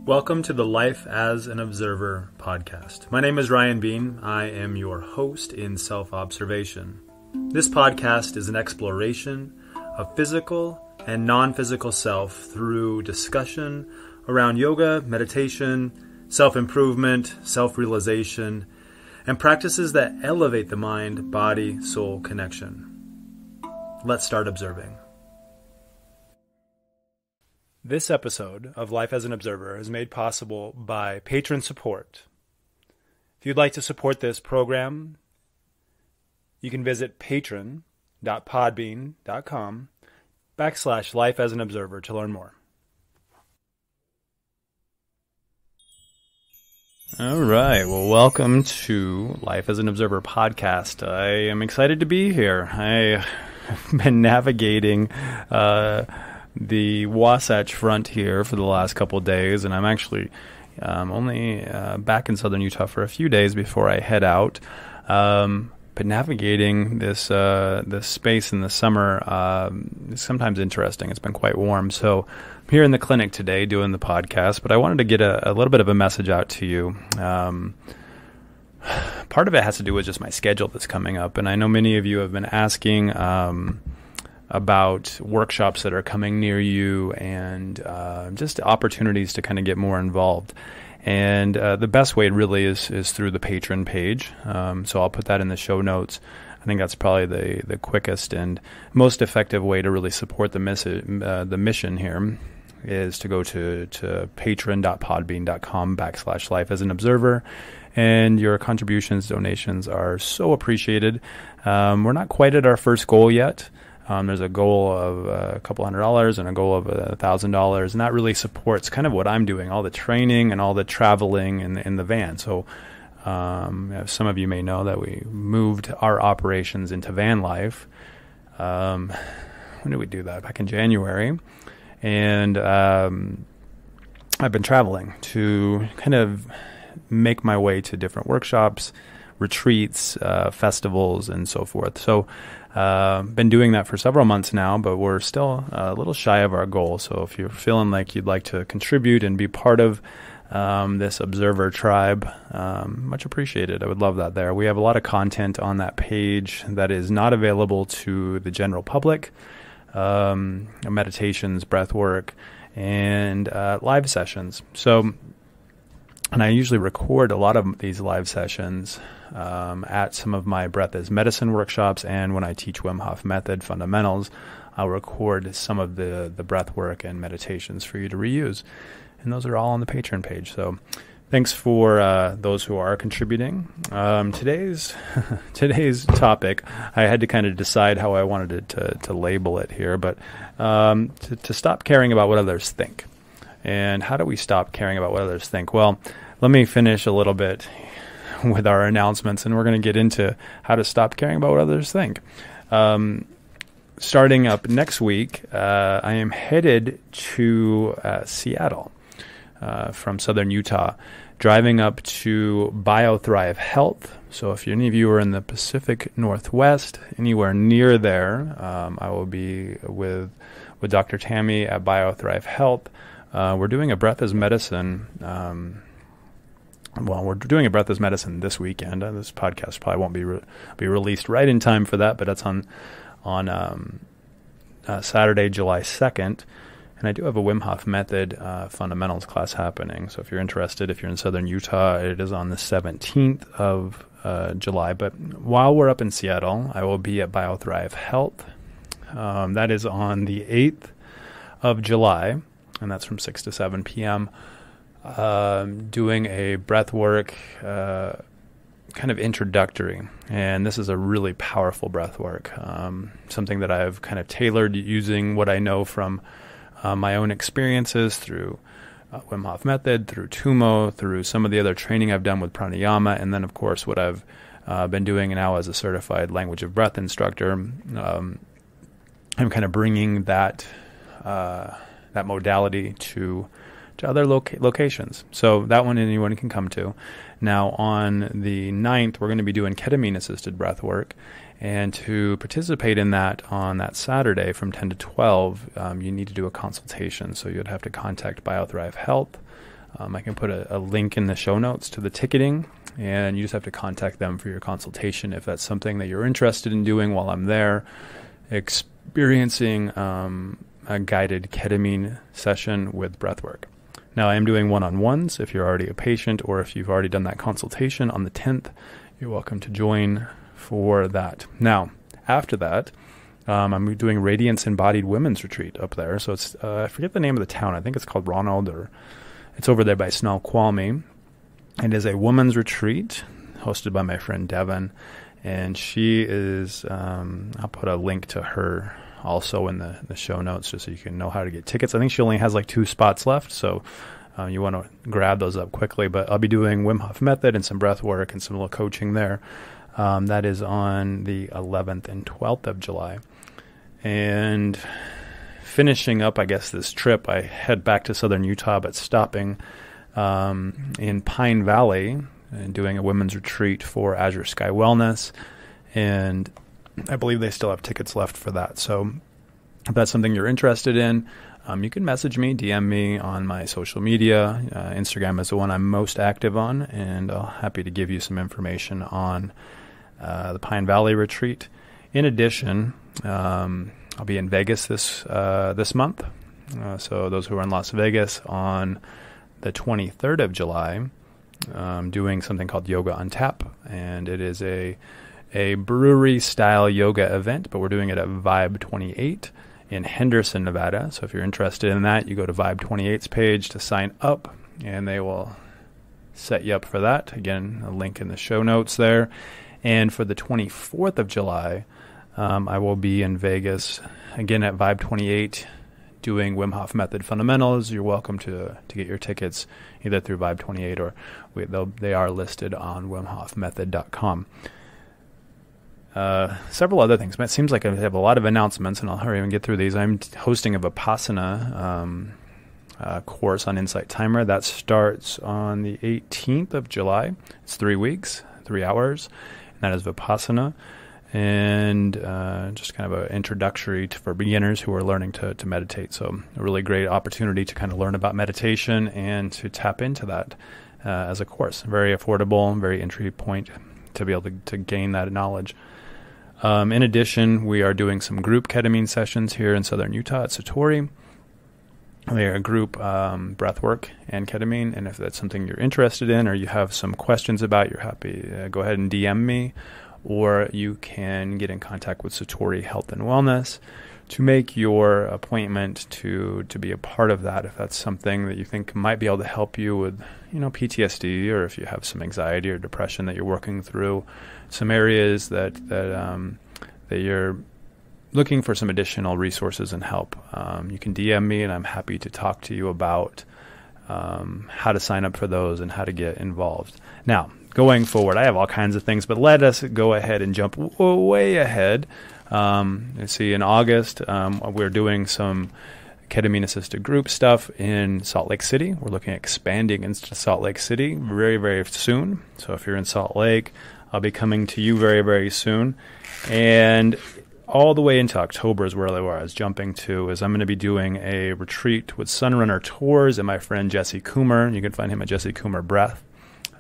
Welcome to the Life as an Observer podcast. My name is Ryan Bean. I am your host in self-observation. This podcast is an exploration of physical and non-physical self through discussion around yoga, meditation, self-improvement, self-realization, and practices that elevate the mind, body, soul connection. Let's start observing. This episode of Life as an Observer is made possible by patron support. If you'd like to support this program, you can visit patron.podbean.com/lifeasanobserver to learn more. All right. Well, welcome to Life as an Observer podcast. I am excited to be here. I have been navigating the Wasatch Front here for the last couple of days, and I'm actually only back in southern Utah for a few days before I head out. But navigating this space in the summer is sometimes interesting. It's been quite warm. So I'm here in the clinic today doing the podcast, but I wanted to get a little bit of a message out to you. Part of it has to do with just my schedule that's coming up, and I know many of you have been asking about workshops that are coming near you and just opportunities to kind of get more involved. And the best way really is through the patron page. So I'll put that in the show notes. I think that's probably the quickest and most effective way to really support the mission here is to go to patron.podbean.com/lifeasanobserver. And your contributions, donations are so appreciated. We're not quite at our first goal yet. There's a goal of a couple $100 and a goal of $1,000, and that really supports kind of what I'm doing, all the training and all the traveling in the van. So some of you may know that we moved our operations into van life. When did we do that? Back in January. And I've been traveling to kind of make my way to different workshops, retreats, festivals, and so forth. So been doing that for several months now, but we're still a little shy of our goal. So if you're feeling like you'd like to contribute and be part of this observer tribe, much appreciated. I would love that there. We have a lot of content on that page that is not available to the general public. Meditations, breath work, and live sessions. And I usually record a lot of these live sessions at some of my breath as medicine workshops, and when I teach Wim Hof method fundamentals, I'll record some of the breath work and meditations for you to reuse. And those are all on the Patreon page. So thanks for those who are contributing. Today's topic, I had to kind of decide how I wanted to label it here, but to stop caring about what others think. And how do we stop caring about what others think? Well, let me finish a little bit with our announcements, and we're going to get into how to stop caring about what others think. Starting up next week, I am headed to Seattle from southern Utah, driving up to BioThrive Health. So if any of you are in the Pacific Northwest, anywhere near there, I will be with Dr. Tammy at BioThrive Health. We're doing a breath as medicine. We're doing a breath as medicine this weekend. This podcast probably won't be released right in time for that, but that's on Saturday, July 2nd. And I do have a Wim Hof method fundamentals class happening. So if you're interested, if you're in southern Utah, it is on the 17th of July. But while we're up in Seattle, I will be at BioThrive Health. That is on the 8th of July. And that's from 6 to 7 p.m., doing a breath work kind of introductory. And this is a really powerful breath work, something that I've kind of tailored using what I know from my own experiences through Wim Hof method, through Tumo, through some of the other training I've done with pranayama, and then, of course, what I've been doing now as a certified language of breath instructor. I'm kind of bringing that modality to other locations. So that one anyone can come to. Now on the 9th, we're going to be doing ketamine-assisted breath work. And to participate in that on that Saturday from 10 to 12, you need to do a consultation. So you'd have to contact BioThrive Health. I can put a link in the show notes to the ticketing, and you just have to contact them for your consultation if that's something that you're interested in doing while I'm there, experiencing a guided ketamine session with breathwork. Now, I am doing one-on-ones. If you're already a patient or if you've already done that consultation on the 10th, you're welcome to join for that. Now, after that, I'm doing Radiance Embodied Women's Retreat up there. So it's, I forget the name of the town. I think it's called Ronald, or it's over there by Snoqualmie. It is a women's retreat hosted by my friend Devin. And she is, I'll put a link to her also in the show notes just so you can know how to get tickets. I think she only has like 2 spots left. So you want to grab those up quickly. But I'll be doing Wim Hof method and some breath work and some little coaching there. That is on the 11th and 12th of July. And finishing up, I guess, this trip, I head back to southern Utah, but stopping in Pine Valley and doing a women's retreat for Azure Sky Wellness. And I believe they still have tickets left for that. So if that's something you're interested in, you can message me, DM me on my social media. Instagram is the one I'm most active on, and I'm happy to give you some information on the Pine Valley retreat. In addition, I'll be in Vegas this month. So those who are in Las Vegas on the 23rd of July, doing something called Yoga on Tap, and it is a brewery-style yoga event, but we're doing it at Vibe 28 in Henderson, Nevada. So if you're interested in that, you go to Vibe 28's page to sign up, and they will set you up for that. Again, a link in the show notes there. And for the 24th of July, I will be in Vegas, again at Vibe 28, doing Wim Hof Method Fundamentals. You're welcome to get your tickets either through Vibe 28 or they are listed on wimhofmethod.com. Several other things. It seems like I have a lot of announcements, and I'll hurry and get through these. I'm hosting a Vipassana course on Insight Timer. That starts on the 18th of July. It's 3 weeks, 3 hours, and that is Vipassana. And just kind of an introductory for beginners who are learning to meditate. So a really great opportunity to kind of learn about meditation and to tap into that as a course. Very affordable, very entry point to be able to gain that knowledge. In addition, we are doing some group ketamine sessions here in southern Utah at Satori. They are group breathwork and ketamine, and if that's something you're interested in or you have some questions about, you're happy, go ahead and DM me, or you can get in contact with Satori Health and Wellness to make your appointment to be a part of that, if that's something that you think might be able to help you with, PTSD, or if you have some anxiety or depression that you're working through, some areas that you're looking for some additional resources and help. You can DM me, and I'm happy to talk to you about how to sign up for those and how to get involved. Now, going forward, I have all kinds of things, but let us go ahead and jump way ahead. You see, in August, we're doing some ketamine-assisted group stuff in Salt Lake City. We're looking at expanding into Salt Lake City very, very soon. So if you're in Salt Lake, I'll be coming to you very, very soon. And all the way into October is where I was jumping to, is I'm going to be doing a retreat with Sunrunner Tours and my friend Jesse Coomer. You can find him at Jesse Coomer Breath.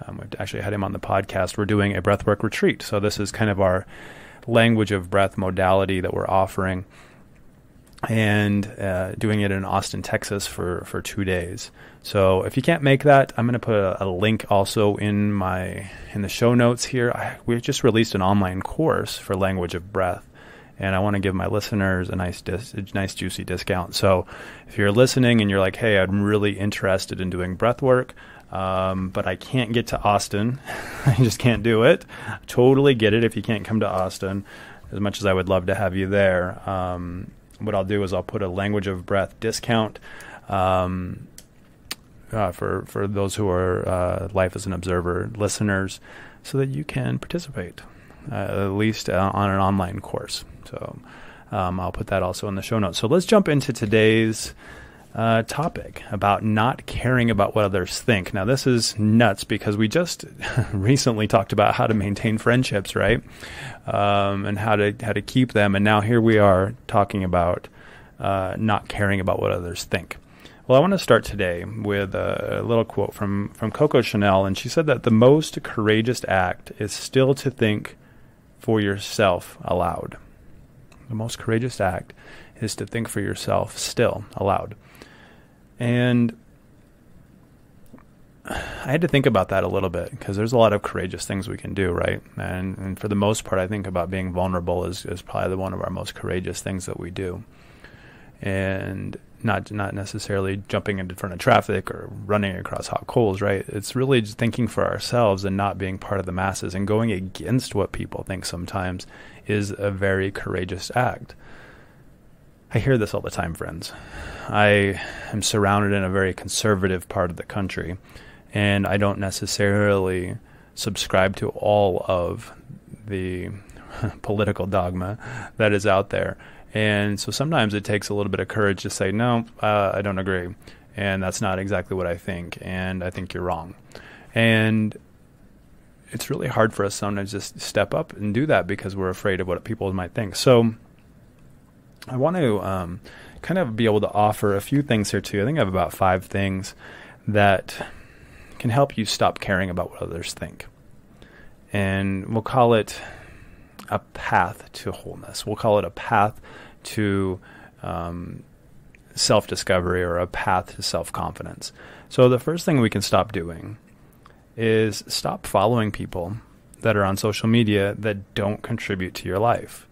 We've actually had him on the podcast. We're doing a breathwork retreat. So this is kind of our language of breath modality that we're offering, and doing it in Austin, Texas for 2 days. So if you can't make that, I'm going to put a link also in the show notes here. We just released an online course for language of breath, and I want to give my listeners a nice juicy discount. So if you're listening and you're like, hey, I'm really interested in doing breath work, but I can't get to Austin. I just can't do it. Totally get it if you can't come to Austin, as much as I would love to have you there. What I'll do is I'll put a language of breath discount for those who are Life as an Observer listeners, so that you can participate, at least on an online course. So I'll put that also in the show notes. So let's jump into today's topic about not caring about what others think. Now, this is nuts because we just recently talked about how to maintain friendships, right? And how to keep them. And now here we are talking about not caring about what others think. Well, I want to start today with a little quote from Coco Chanel, and she said that the most courageous act is still to think for yourself aloud. The most courageous act is to think for yourself still aloud. And I had to think about that a little bit, because there's a lot of courageous things we can do, right? And for the most part, I think about being vulnerable is probably one of our most courageous things that we do. And not necessarily jumping into front of traffic or running across hot coals, right? It's really just thinking for ourselves and not being part of the masses, and going against what people think sometimes is a very courageous act. I hear this all the time, friends. I am surrounded in a very conservative part of the country, and I don't necessarily subscribe to all of the political dogma that is out there. And so sometimes it takes a little bit of courage to say, no, I don't agree. And that's not exactly what I think. And I think you're wrong. And it's really hard for us sometimes just step up and do that, because we're afraid of what people might think. So I want to kind of be able to offer a few things here too. I think I have about 5 things that can help you stop caring about what others think. And we'll call it a path to wholeness. We'll call it a path to self-discovery, or a path to self-confidence. So the first thing we can stop doing is stop following people that are on social media that don't contribute to your life.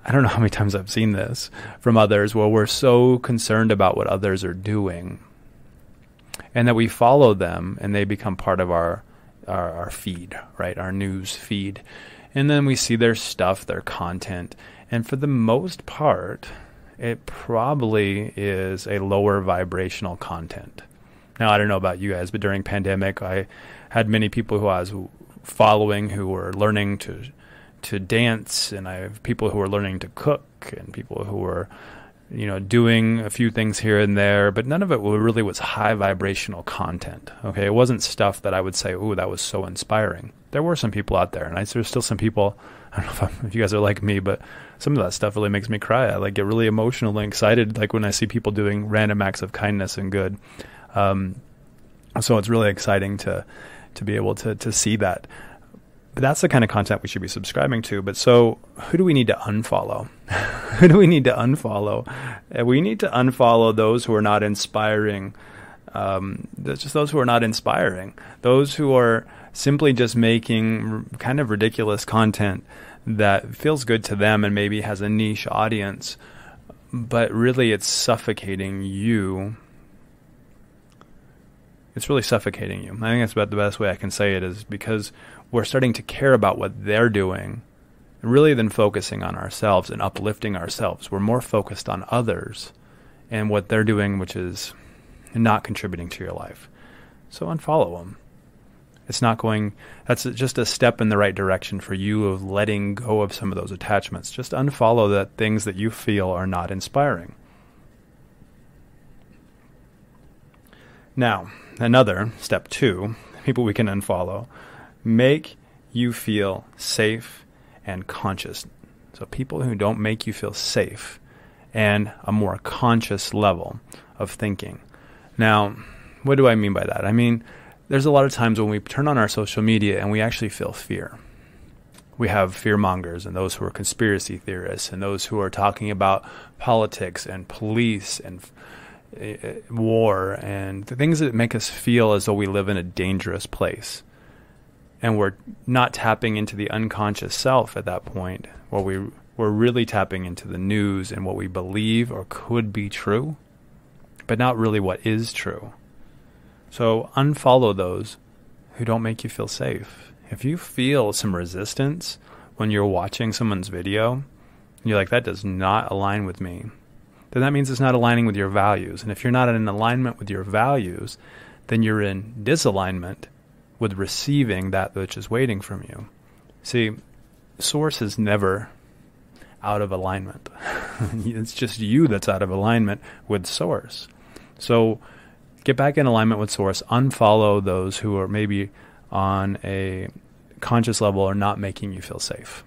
I don't know how many times I've seen this from others, where we're so concerned about what others are doing, and that we follow them and they become part of our feed, right? Our news feed. And then we see their stuff, their content. And for the most part, it probably is a lower vibrational content. Now, I don't know about you guys, but during pandemic, I had many people who I was following who were learning to dance, and I have people who were learning to cook, and people who were, doing a few things here and there, but none of it really was high vibrational content. Okay, it wasn't stuff that I would say, "Ooh, that was so inspiring." There were some people out there, and there's still some people. I don't know if you guys are like me, but some of that stuff really makes me cry. I get really emotional and excited, when I see people doing random acts of kindness and good. So it's really exciting to be able to see that. But that's the kind of content we should be subscribing to. But so who do we need to unfollow? Who do we need to unfollow? We need to unfollow those who are not inspiring. Just those who are not inspiring. Those who are simply just making kind of ridiculous content that feels good to them and maybe has a niche audience, but really it's suffocating you. It's really suffocating you. I think that's about the best way I can say it, is because we're starting to care about what they're doing really than focusing on ourselves and uplifting ourselves. We're more focused on others and what they're doing, which is not contributing to your life. So unfollow them. That's just a step in the right direction for you of letting go of some of those attachments. Just unfollow the things that you feel are not inspiring. Now, another, step 2, people we can unfollow, make you feel safe and conscious. So people who don't make you feel safe and a more conscious level of thinking. Now, what do I mean by that? I mean, there's a lot of times when we turn on our social media and we actually feel fear. We have fear mongers and those who are conspiracy theorists and those who are talking about politics and police and war and the things that make us feel as though we live in a dangerous place. And we're not tapping into the unconscious self at that point, where we're really tapping into the news and what we believe or could be true, but not really what is true. So unfollow those who don't make you feel safe. If you feel some resistance when you're watching someone's video, and you're like, that does not align with me, then that means it's not aligning with your values. And if you're not in alignment with your values, then you're in disalignment with receiving that which is waiting from you. See, source is never out of alignment. It's just you that's out of alignment with source. So get back in alignment with source. Unfollow those who are maybe on a conscious level or not making you feel safe.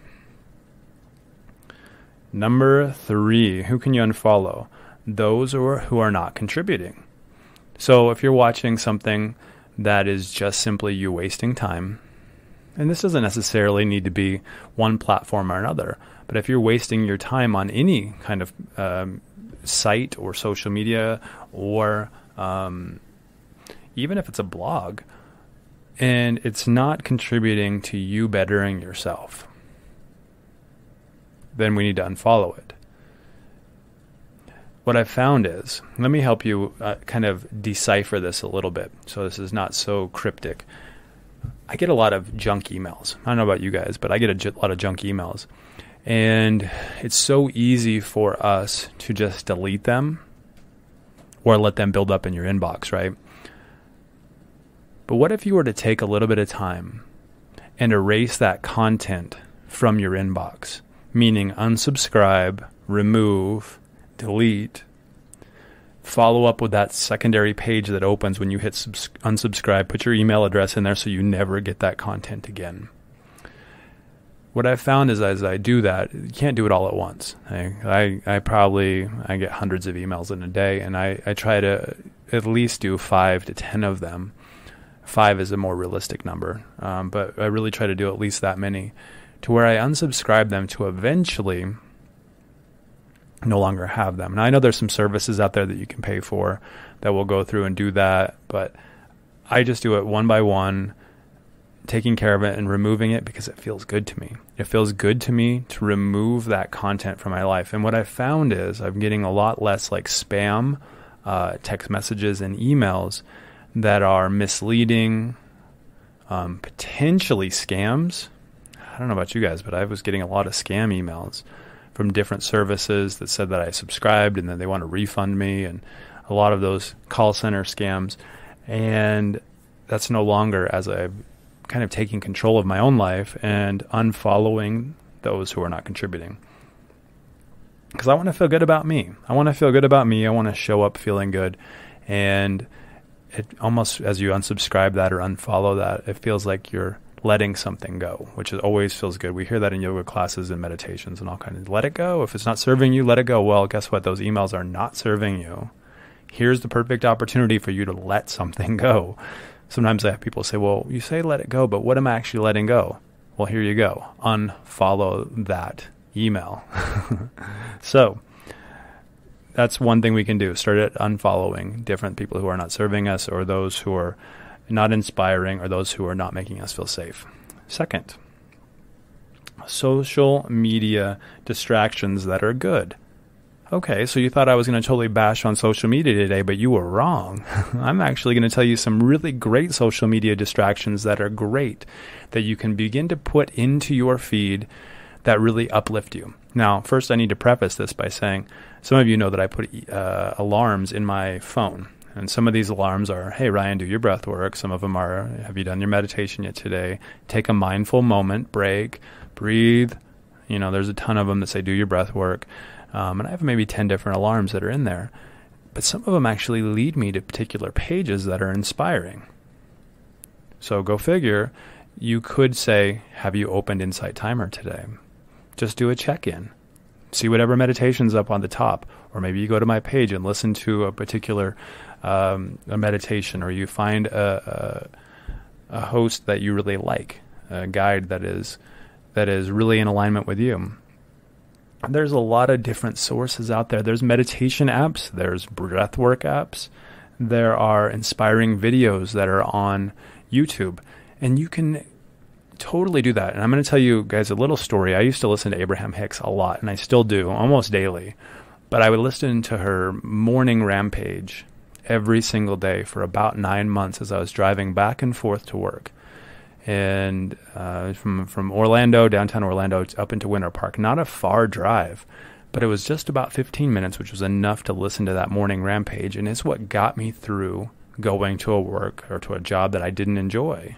Number 3, who can you unfollow? those who are not contributing. So if you're watching something that is just simply you wasting time, and this doesn't necessarily need to be one platform or another, but if you're wasting your time on any kind of site or social media, or even if it's a blog, and it's not contributing to you bettering yourself, then we need to unfollow it. What I've found is, let me help you kind of decipher this a little bit so this is not so cryptic. I get a lot of junk emails. I don't know about you guys, but I get a lot of junk emails. And it's so easy for us to just delete them or let them build up in your inbox, right? But what if you were to take a little bit of time and erase that content from your inbox, meaning unsubscribe, remove, delete, follow up with that secondary page that opens when you hit unsubscribe, put your email address in there so you never get that content again. What I've found is as I do that, you can't do it all at once. I get hundreds of emails in a day, and I try to at least do 5 to 10 of them. 5 is a more realistic number, but I really try to do at least that many, to where I unsubscribe them to eventually no longer have them. Now, I know there's some services out there that you can pay for that will go through and do that, but I just do it one by one, taking care of it and removing it because it feels good to me. It feels good to me to remove that content from my life. And what I've found is I'm getting a lot less like spam text messages and emails that are misleading, potentially scams. I don't know about you guys, but I was getting a lot of scam emails from different services that said that I subscribed and then they want to refund me, and a lot of those call center scams. And that's no longer, as I'm kind of taking control of my own life and unfollowing those who are not contributing. Because I want to feel good about me. I want to show up feeling good. And it almost, as you unsubscribe that or unfollow that, it feels like you're letting something go, which always feels good. We hear that in yoga classes and meditations and all kinds of, let it go. If it's not serving you, let it go. Well, guess what? Those emails are not serving you. Here's the perfect opportunity for you to let something go. Sometimes I have people say, well, you say let it go, but what am I actually letting go? Well, here you go. Unfollow that email. So that's one thing we can do. Start at unfollowing different people who are not serving us, or those who are not inspiring, or those who are not making us feel safe. Second, social media distractions that are good. Okay, so you thought I was going to totally bash on social media today, but you were wrong. I'm actually going to tell you some really great social media distractions that are great, that you can begin to put into your feed that really uplift you. Now, first I need to preface this by saying, some of you know that I put alarms in my phone. And some of these alarms are, hey, Ryan, do your breath work. Some of them are, have you done your meditation yet today? Take a mindful moment, break, breathe. You know, there's a ton of them that say, do your breath work. And I have maybe 10 different alarms that are in there. But some of them actually lead me to particular pages that are inspiring. So go figure, you could say, have you opened Insight Timer today? Just do a check-in. See whatever meditation's up on the top. Or maybe you go to my page and listen to a particular a meditation, or you find a host that you really like, a guide that is really in alignment with you. There's a lot of different sources out there. There's meditation apps, there's breathwork apps, there are inspiring videos that are on YouTube, and you can totally do that. And I'm going to tell you guys a little story. I used to listen to Abraham Hicks a lot, and I still do, almost daily. But I would listen to her morning rampage every single day for about 9 months as I was driving back and forth to work. And from Orlando, downtown Orlando, up into Winter Park. Not a far drive, but it was just about 15 minutes, which was enough to listen to that morning rampage. And it's what got me through going to a work or to a job that I didn't enjoy.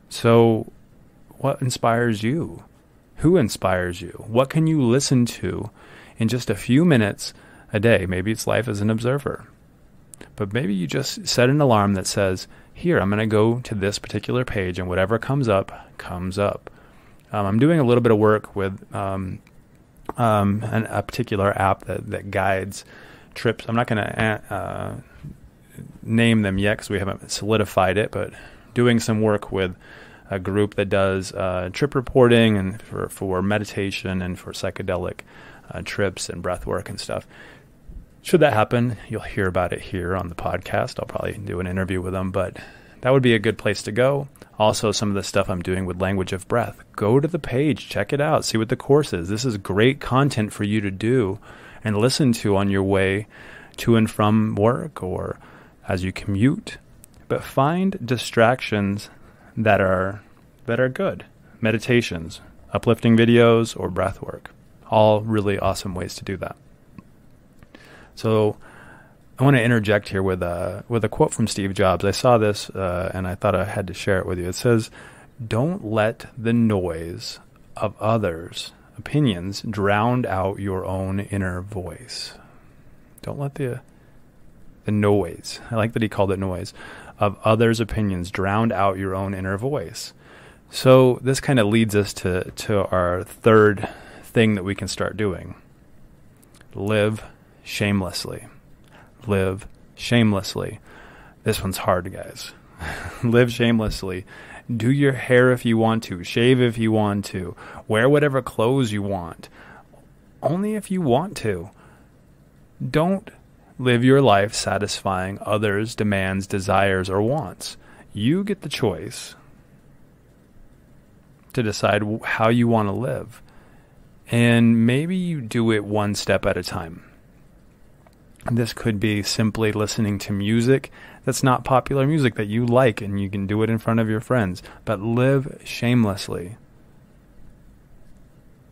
So what inspires you? Who inspires you? What can you listen to in just a few minutes a day? Maybe it's life as an observer. But maybe you just set an alarm that says, here, I'm going to go to this particular page, and whatever comes up, comes up. I'm doing a little bit of work with a particular app that guides trips. I'm not going to name them yet because we haven't solidified it, but doing some work with a group that does trip reporting and for meditation and for psychedelic trips and breath work and stuff. Should that happen, you'll hear about it here on the podcast. I'll probably do an interview with them, but that would be a good place to go. Also, some of the stuff I'm doing with Language of Breath. Go to the page, check it out, see what the course is. This is great content for you to do and listen to on your way to and from work or as you commute. But find distractions that are good. Meditations, uplifting videos, or breath work. All really awesome ways to do that. So I want to interject here with a quote from Steve Jobs. I saw this and I thought I had to share it with you. It says, "Don't let the noise of others' opinions drown out your own inner voice." Don't let the noise, I like that he called it noise, of others' opinions drown out your own inner voice. So this kind of leads us to our third thing that we can start doing. Live shamelessly. Live shamelessly. This one's hard, guys. Live shamelessly. Do your hair if you want to. Shave if you want to. Wear whatever clothes you want. Only if you want to. Don't live your life satisfying others' demands, desires, or wants. You get the choice to decide how you want to live. And maybe you do it one step at a time. This could be simply listening to music that's not popular music that you like, and you can do it in front of your friends. But live shamelessly.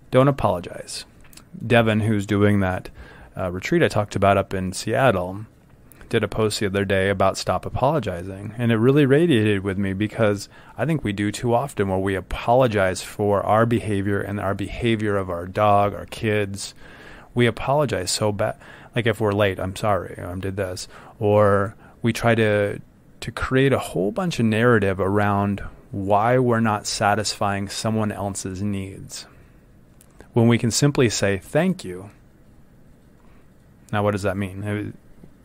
Don't apologize. Devin, who's doing that retreat I talked about up in Seattle, did a post the other day about stop apologizing. And it really radiated with me because I think we do too often where we apologize for our behavior and our behavior of our dog, our kids. We apologize so bad. Like if we're late, I'm sorry, I did this. Or we try to create a whole bunch of narrative around why we're not satisfying someone else's needs, when we can simply say thank you. Now, what does that mean?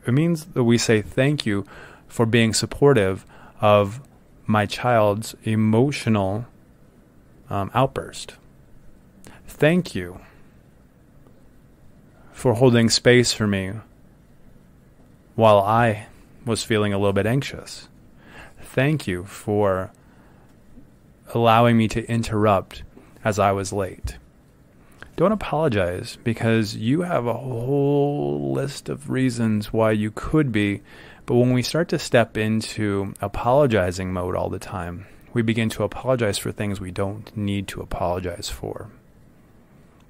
It means that we say thank you for being supportive of my child's emotional outburst. Thank you for holding space for me while I was feeling a little bit anxious. Thank you for allowing me to interrupt as I was late. Don't apologize because you have a whole list of reasons why you could be, but when we start to step into apologizing mode all the time, we begin to apologize for things we don't need to apologize for.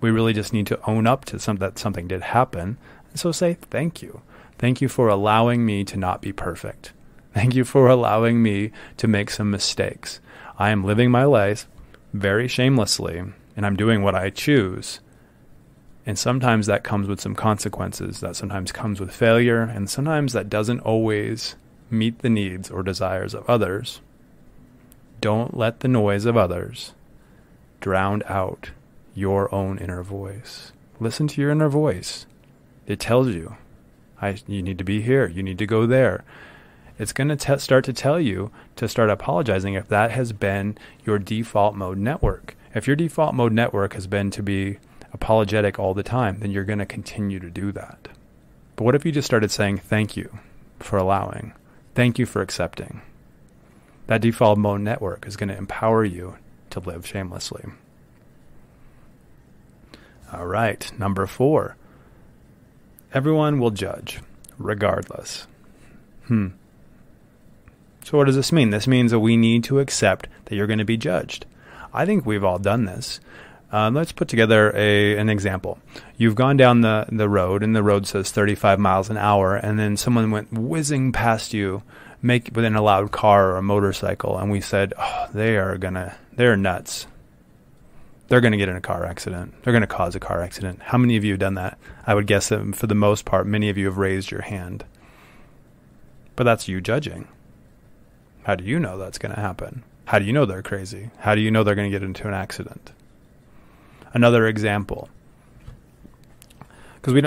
We really just need to own up to that something did happen, and so say thank you. Thank you for allowing me to not be perfect. Thank you for allowing me to make some mistakes. I am living my life very shamelessly, and I'm doing what I choose. And sometimes that comes with some consequences. That sometimes comes with failure, and sometimes that doesn't always meet the needs or desires of others. Don't let the noise of others drown out your own inner voice. Listen to your inner voice. It tells you, you need to be here, you need to go there. It's going to start to tell you to start apologizing if that has been your default mode network. If your default mode network has been to be apologetic all the time, then you're going to continue to do that. But what if you just started saying thank you for allowing, thank you for accepting? That default mode network is going to empower you to live shamelessly. All right, number 4. Everyone will judge, regardless. So what does this mean? This means that we need to accept that you're going to be judged. I think we've all done this. Let's put together an example. You've gone down the road, and the road says 35 miles an hour, and then someone went whizzing past you, within a loud car or a motorcycle, and we said, oh, they're nuts. They're going to get in a car accident. They're going to cause a car accident. How many of you have done that? I would guess that for the most part, many of you have raised your hand. But that's you judging. How do you know that's going to happen? How do you know they're crazy? How do you know they're going to get into an accident? Another example. Because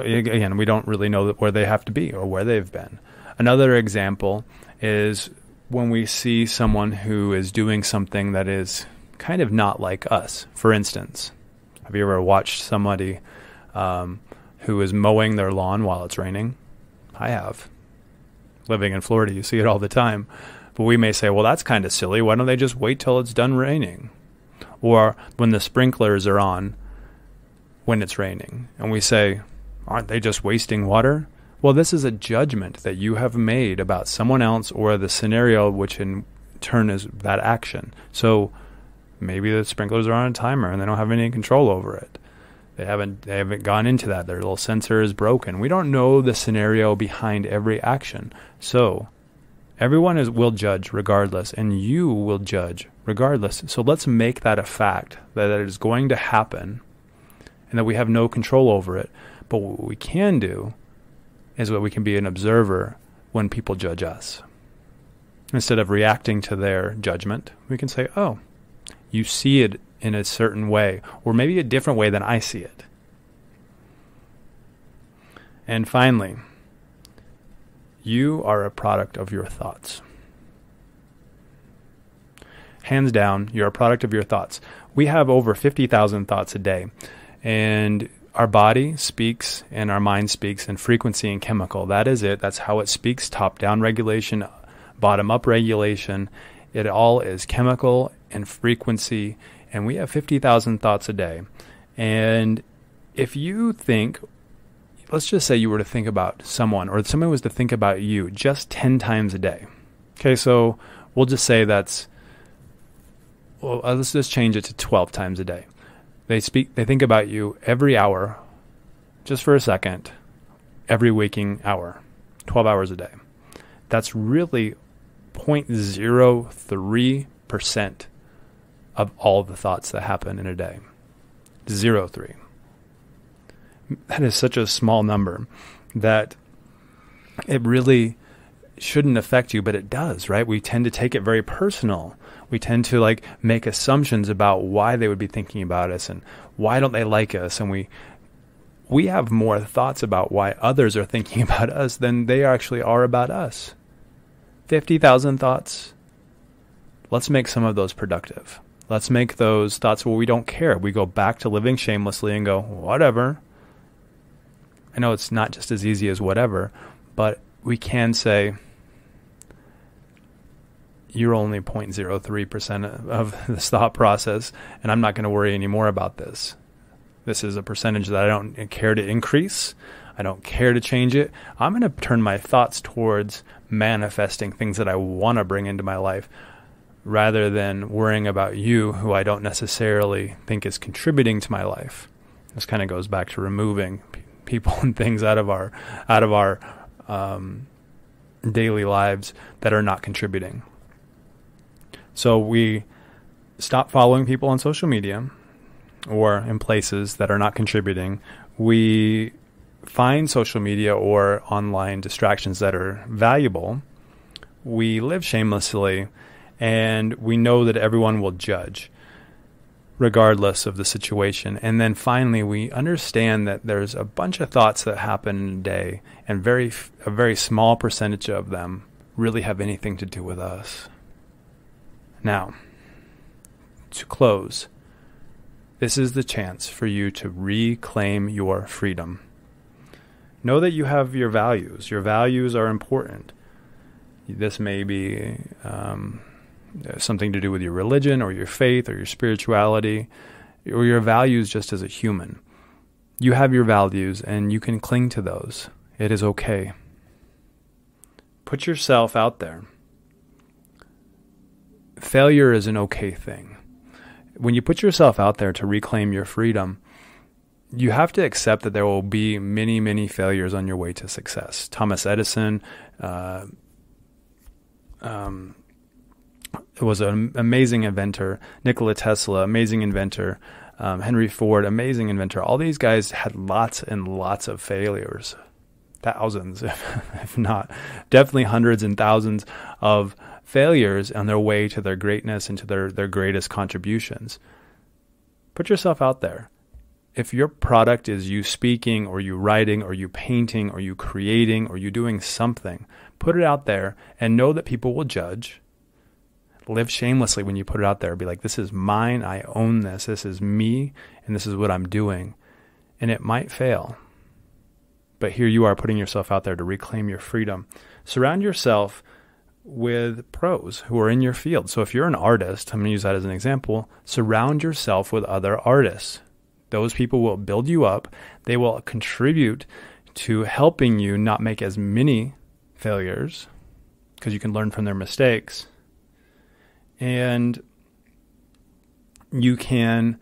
we don't really know where they have to be or where they've been. Another example is when we see someone who is doing something that is kind of not like us. For instance, have you ever watched somebody who is mowing their lawn while it's raining? I have. Living in Florida, you see it all the time. But we may say, well, that's kind of silly. Why don't they just wait till it's done raining? Or when the sprinklers are on when it's raining. And we say, aren't they just wasting water? Well, this is a judgment that you have made about someone else or the scenario, which in turn is that action. So maybe the sprinklers are on a timer and they don't have any control over it. They haven't gone into that. Their little sensor is broken. We don't know the scenario behind every action. So everyone will judge regardless, and you will judge regardless. So let's make that a fact that it is going to happen and that we have no control over it. But what we can do is that we can be an observer when people judge us. Instead of reacting to their judgment, we can say, oh, you see it in a certain way, or maybe a different way than I see it. And finally, you are a product of your thoughts. Hands down, you're a product of your thoughts. We have over 50,000 thoughts a day, and our body speaks and our mind speaks in frequency and chemical. That is it. That's how it speaks. Top-down regulation, bottom-up regulation. It all is chemical and frequency, and we have 50,000 thoughts a day. And if you think, let's just say you were to think about someone, or someone was to think about you just 10 times a day. Okay, so we'll just say let's just change it to 12 times a day. They think about you every hour, just for a second, every waking hour, 12 hours a day. That's really 0.03% of all the thoughts that happen in a day. 0.03. That is such a small number that it really shouldn't affect you, but it does, right? We tend to take it very personal. We tend to make assumptions about why they would be thinking about us and why don't they like us. And we have more thoughts about why others are thinking about us than they actually are about us. 50,000 thoughts. Let's make some of those productive. Let's make those thoughts where we don't care. We go back to living shamelessly and go, whatever. I know it's not just as easy as whatever, but we can say, you're only 0.03% of this thought process, and I'm not going to worry anymore about this. This is a percentage that I don't care to increase. I don't care to change it. I'm going to turn my thoughts towards manifesting things that I want to bring into my life, rather than worrying about you, who I don't necessarily think is contributing to my life. This kind of goes back to removing people and things out of our daily lives that are not contributing. So we stop following people on social media or in places that are not contributing. We find social media or online distractions that are valuable. We live shamelessly, and we know that everyone will judge regardless of the situation. And then finally, we understand that there's a bunch of thoughts that happen in a day, and a very small percentage of them really have anything to do with us. Now, to close, this is the chance for you to reclaim your freedom. Know that you have your values. Your values are important. This may be something to do with your religion or your faith or your spirituality or your values just as a human. You have your values and you can cling to those. It is okay. Put yourself out there. Failure is an okay thing. When you put yourself out there to reclaim your freedom, you have to accept that there will be many, many failures on your way to success. Thomas Edison was an amazing inventor. Nikola Tesla, amazing inventor. Henry Ford, amazing inventor. All these guys had lots and lots of failures. Thousands, if not, definitely hundreds and thousands of failures on their way to their greatness and to their greatest contributions. Put yourself out there. if your product is you speaking or you writing or you painting or you creating or you doing something, put it out there and know that people will judge. Live shamelessly when you put it out there. Be like, this is mine. I own this. This is me. And this is what I'm doing. And it might fail. But here you are putting yourself out there to reclaim your freedom. Surround yourself with pros who are in your field. So if you're an artist, I'm going to use that as an example, surround yourself with other artists. Those people will build you up. They will contribute to helping you not make as many failures because you can learn from their mistakes. And you can,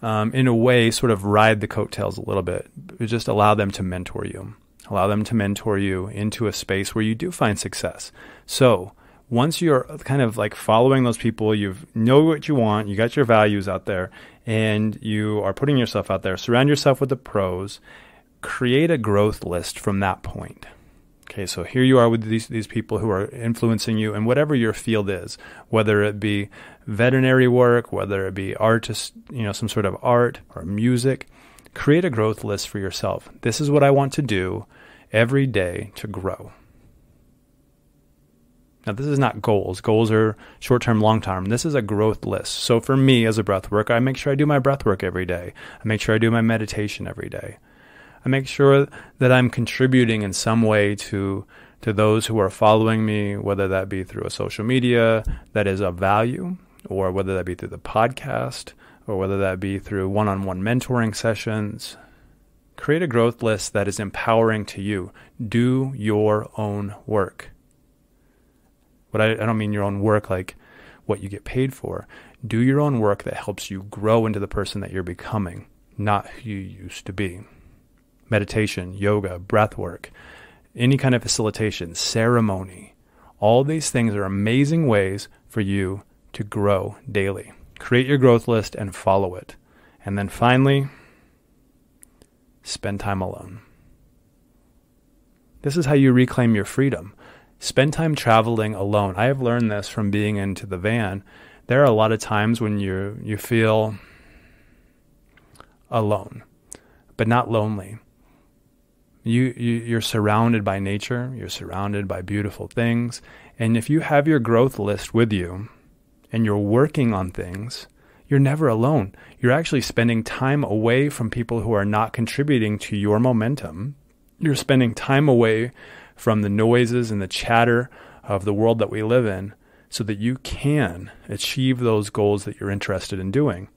in a way, sort of ride the coattails a little bit. Just allow them to mentor you. Allow them to mentor you into a space where you do find success. So once you're kind of like following those people, you know what you want, you got your values out there, and you are putting yourself out there, surround yourself with the pros, create a growth list from that point. Okay, so here you are with these people who are influencing you in whatever your field is, whether it be veterinary work, whether it be artist, some sort of art or music. Create a growth list for yourself. This is what I want to do every day to grow. Now, this is not goals. Goals are short-term, long-term. This is a growth list. So for me as a breath worker, I make sure I do my breath work every day. I make sure I do my meditation every day. I make sure that I'm contributing in some way to those who are following me, whether that be through a social media that is of value, or whether that be through the podcast, or whether that be through one-on-one mentoring sessions. Create a growth list that is empowering to you. Do your own work. But I don't mean your own work like what you get paid for. Do your own work that helps you grow into the person that you're becoming, not who you used to be. Meditation, yoga, breath work, any kind of facilitation, ceremony. All these things are amazing ways for you to grow daily. Create your growth list and follow it. And then finally, spend time alone. This is how you reclaim your freedom. Spend time traveling alone. I have learned this from being into the van. There are a lot of times when you feel alone, but not lonely. You're surrounded by nature. You're surrounded by beautiful things. And if you have your growth list with you and you're working on things, you're never alone. You're actually spending time away from people who are not contributing to your momentum. You're spending time away from the noises and the chatter of the world that we live in so that you can achieve those goals that you're interested in doing.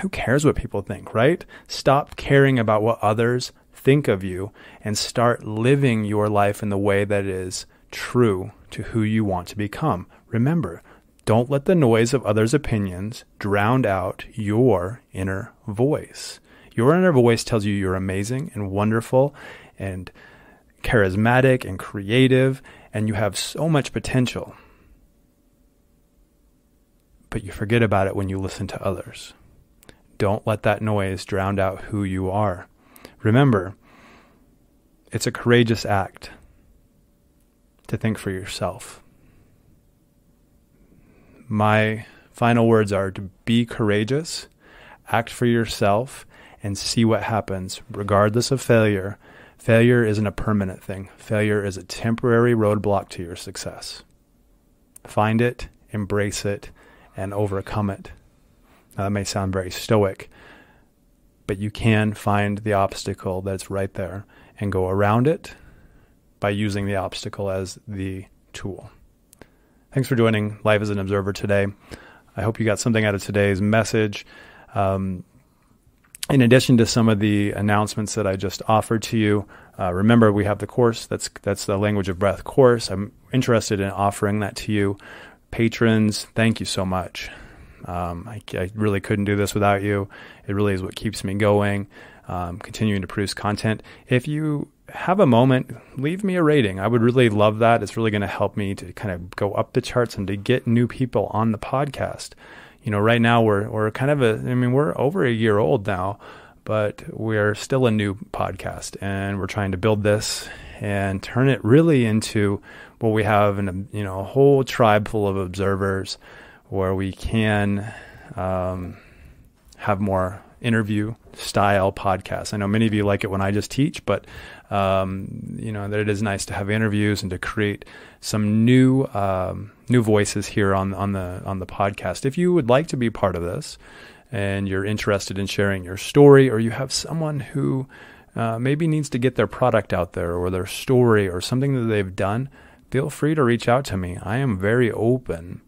Who cares what people think, right? Stop caring about what others think of you and start living your life in the way that is true to who you want to become. Remember, don't let the noise of others' opinions drown out your inner voice. Your inner voice tells you you're amazing and wonderful and charismatic and creative, and you have so much potential. But you forget about it when you listen to others. Don't let that noise drown out who you are. Remember, it's a courageous act to think for yourself. My final words are to be courageous, act for yourself, and see what happens, regardless of failure. Failure isn't a permanent thing. Failure is a temporary roadblock to your success. Find it, embrace it, and overcome it. Now, that may sound very stoic, but you can find the obstacle that's right there and go around it by using the obstacle as the tool. Thanks for joining Life as an Observer today. I hope you got something out of today's message. In addition to some of the announcements that I just offered to you, remember we have the course. That's the Language of Breath course. I'm interested in offering that to you. Patrons, thank you so much. I really couldn't do this without you. It really is what keeps me going, continuing to produce content. If you have a moment, leave me a rating. I would really love that. It's really going to help me to kind of go up the charts and to get new people on the podcast. Right now we're kind of we're over a year old now, but we're still a new podcast, and we're trying to build this and turn it really into what we have in a whole tribe full of observers, where we can have more interview style podcasts. I know many of you like it when I just teach, but that it is nice to have interviews and to create some new voices here on the podcast. If you would like to be part of this and you're interested in sharing your story, or you have someone who maybe needs to get their product out there, or their story, or something that they've done, feel free to reach out to me. I am very open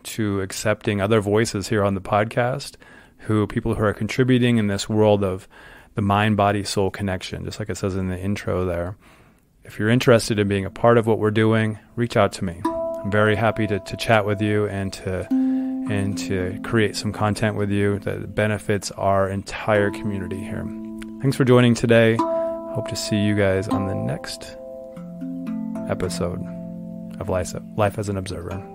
to accepting other voices here on the podcast, people who are contributing in this world of the mind, body, soul connection, just like it says in the intro there. If you're interested in being a part of what we're doing, reach out to me. I'm very happy to chat with you and to create some content with you that benefits our entire community here. Thanks for joining today. Hope to see you guys on the next episode of Life as an Observer.